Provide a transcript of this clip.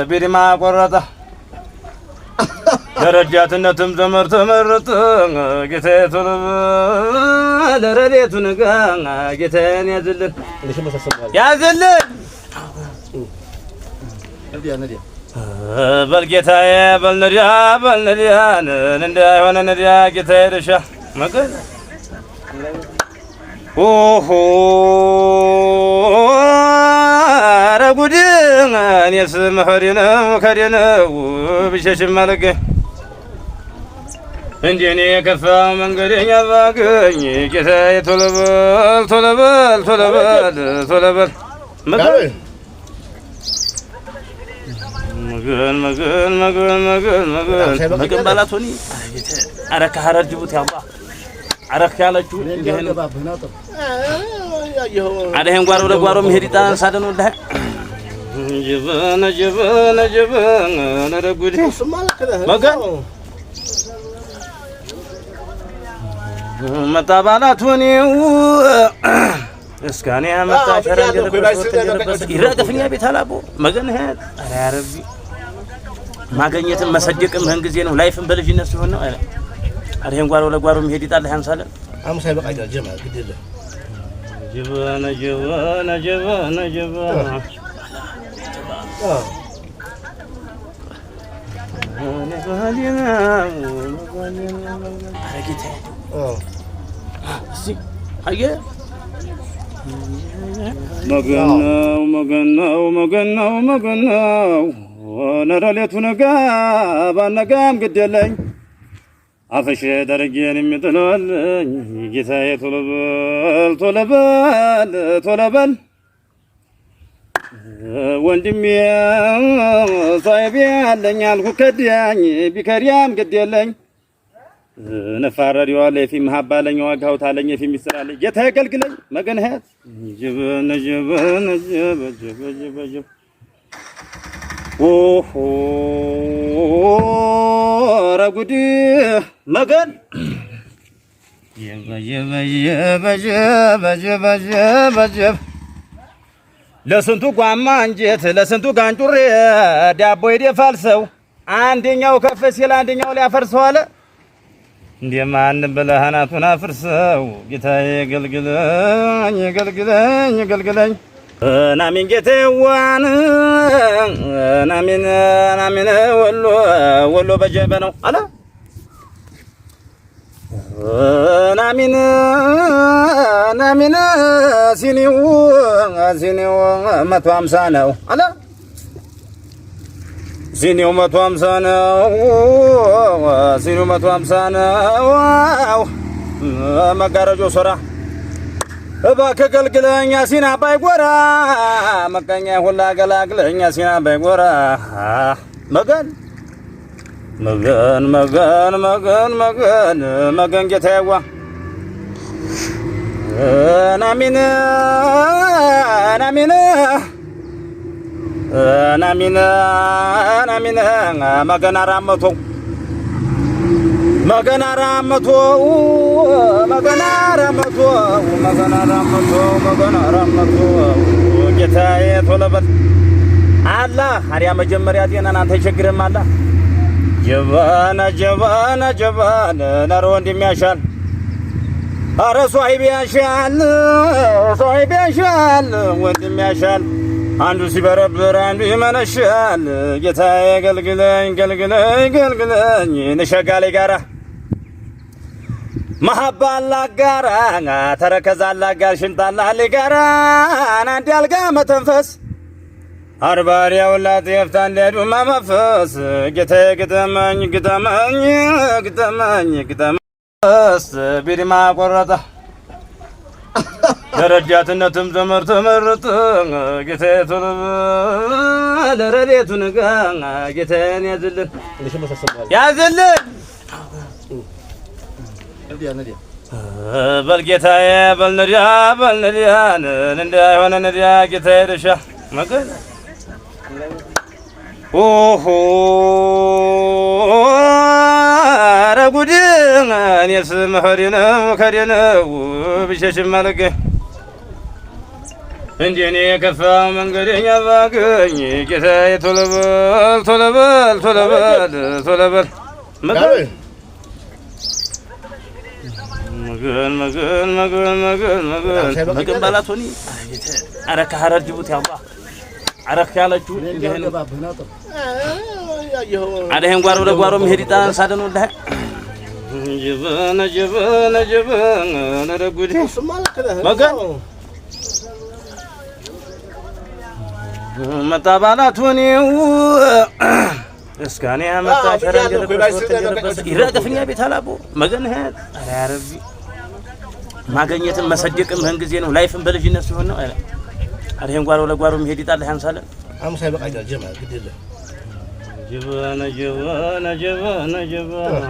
ቢሪማ ቆረጠ ደረጃትነትም ዘመር ተመረጠ ጌታዬ ቶሎ ለረዴቱን ጌታዬን ያዝልን በል ጌታዬ በል ነዲያ እንዳይሆነ ነዲያ ጌታዬ ድርሻ መገን ኦሆ ረጉድ እኔስ መኸሪ ነው ከሪ ነው ብሸሽም አልገኝ እንደ እኔ የከፋ መንገደኛ ባገኝ ጌታዬ ቶሎ በል መገን ባላቶኒ አረካ ሀረር ጅቡቲ ያባ አረካ ያለችው እንዴት አደህን ጓሮ ለጓሮ መሄድ ይጣን ሳደኑ እንደ ጀበነ ነረጉዲ መገን መጣ ባላቶኒው እስካኔ መጣ ሸረንገ ይረገፍኛ ቤት አላቦ መገን ሄድ አረ ያ ረቢ ማገኘትም መሰደቅም ህን ጊዜ ነው ላይፍም በልጅነት ሲሆን ነው አደህን ጓሮ ለጓሮ መሄድ ይጣል ያንሳለን አሙሳ ይበቃ ጀማ ግድለ ጀበነ መገነው ነረሌቱ ነጋ ባነጋም ግደለኝ አፈሽ ደረጀን የሚጥለልኝ ጌታዬ ቶሎ በል ወንድሜ ሳይቤ አለኝ አልኩ ከዳኝ ቢከሪያም ግደለኝ ነፋረዲዋ ለፊ መሐባለኝ ዋጋው ታለኝ የፊ ሚስራለኝ ጌታዬ ገልግለኝ መገን ሀያት ጀበነ ኦሆ ረጉዲ መገን የበጀ ለስንቱ ጓማ እንጀት ለስንቱ ጋንጩሬ ዳቦ ይደፋል ሰው አንደኛው ከፍ ሲል አንደኛው ሊያፈርሰው አለ እንደማን ብለህናቱን አፍርሰው ጌታዬ ገልግለኝ ናሚን ጌቴዋን ናሚን ወሎ በጀበ ነው አለ ናሚን ሲኒው 150 ነው አለ ሲኒው 150 ነው መጋረጆ ሶራ እባክህ ገልግለኛ ሲና ባይጎራ መቀኛ ሁላ ገላግለኛ ሲና ባይጎራ መገን ጌታዬዋ ናሚን መገን አራመቶ ጌታዬ ቶሎ በል አላ አሪያ መጀመሪያ ጤናን አንተ ይቸግርም አላ ጀበነ ነሮ እንደሚያሻል አረ ሷሂብ ያሻል ወንድም ያሻል አንዱ ሲበረብር አንዱ ይመነሻል ጌታዬ ገልግለኝ ነሸጋሌ ጋራ መሐባላ ጋራ ተረከዛላ ጋር ሽንጣላ ጋራ አንድ ያልጋ መተንፈስ አርባሪያው ላጤፍታ እንደዱ ማመፈስ ጌታዬ ግጠመኝ ቢሪማ ቆረጠ ደረጃትነትም ዘመር ተመረጠ ጌታዬ ቶሎ ለረዴቱን ጌታዬን ያዝልን በል ጌታዬ በል ነዲያ እንዳይሆነ ነዲያ ጌታዬ ድርሻ መገን ኦሆ ረጉድ እኔስ መኸሪ ነው ከሪ ነው ብሸሽም አልገኝ እንጀኔ የከፋ መንገደኛ ባገኝ ጌታዬ ቶሎ በል ቶሎ በል ቶሎ በል ቶሎ በል መገን ባላቶኒ ኧረ ከሀረር ጅቡቲ አባ አረክ ያለችው እንዲህ ነው። አደህን ጓሮ ለጓሮ መሄድ ይጣን ሳደኑልህ ጀበነ ጀበነ ጀበነ ነረጉዲ መገን መጣባላቱኒው እስካኔ አመጣ ሸረንገለበስ ይራገፍኛ ቤት አላቦ መገን ሀያት ኧረ ያ ረቢ ማገኘትን መሰደቅም ህን ጊዜ ነው። ላይፍን በልጅነት ሲሆን ነው። ኧረ ይሄን ጓሮ ለጓሮ መሄድ ይጣልህ ያንሳለን አምሳ ይበቃኛል ጀማ ግድ የለም ጀበነ ጀበነ ጀበነ ጀበነ